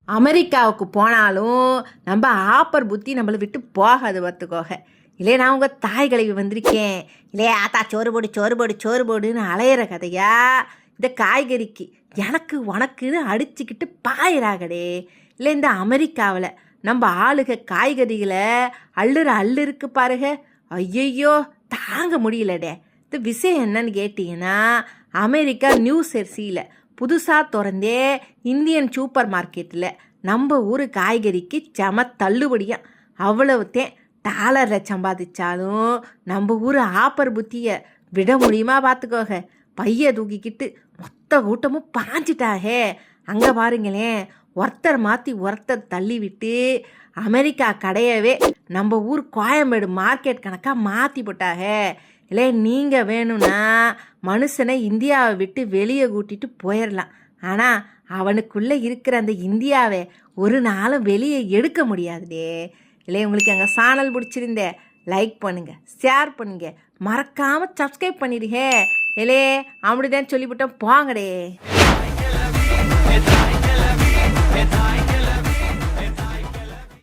அமெரிக்காவுக்கு போனாலும் நம்ம ஆப்பர் புத்தி நம்மளை விட்டு போகாது பார்த்துக்கோக. இல்லையே நான் உங்கள் தாய் கழுவி வந்திருக்கேன், இல்லையே ஆத்தா சோறு போடு சோறு போடு சோறு போடுன்னு அலையிற கதையா இந்த காய்கறிக்கு எனக்கு உனக்குன்னு அடிச்சுக்கிட்டு பாயிராகடே. இல்லை இந்த அமெரிக்காவில் நம்ம ஆளுக காய்கறிகளை அள்ளு இருக்கு பாருங்க, ஐயையோ தாங்க முடியலடே. இந்த விஷயம் என்னன்னு கேட்டிங்கன்னா, அமெரிக்கா நியூ ஜெர்சியில் புதுசாக திறந்தே இந்தியன் சூப்பர் மார்க்கெட்டில் நம்ம ஊர் காய்கறிக்கு செம தள்ளுபடியாக அவ்வளவுத்தேன். டாலரில் சம்பாதிச்சாலும் நம்ம ஊர் ஆப்பர் புத்தியை விட முடியுமா பார்த்துக்கோக. பைய தூக்கிக்கிட்டு மொத்த கூட்டமும் பாஞ்சிட்டாகே. அங்கே பாருங்களேன், ஒருத்தர் மாற்றி ஒருத்தர் தள்ளி விட்டு அமெரிக்கா கடையவே நம்ம ஊர் கோயம்பேடு மார்க்கெட் கணக்காக மாற்றி போட்டாக. இல்லை நீங்கள் வேணும்னா மனுஷனை இந்தியாவை விட்டு வெளியே கூட்டிட்டு போயிடலாம், ஆனால் அவனுக்குள்ளே இருக்கிற அந்த இந்தியாவை ஒரு நாளும் வெளியே எடுக்க முடியாதுடே. இல்லை உங்களுக்கு எங்கள் சேனல் பிடிச்சிருந்தே லைக் பண்ணுங்கள், ஷேர் பண்ணுங்கள், மறக்காமல் சப்ஸ்கிரைப் பண்ணிடுங்க. இல்லையே அப்படிதான் சொல்லிவிட்டோம், போங்கடே.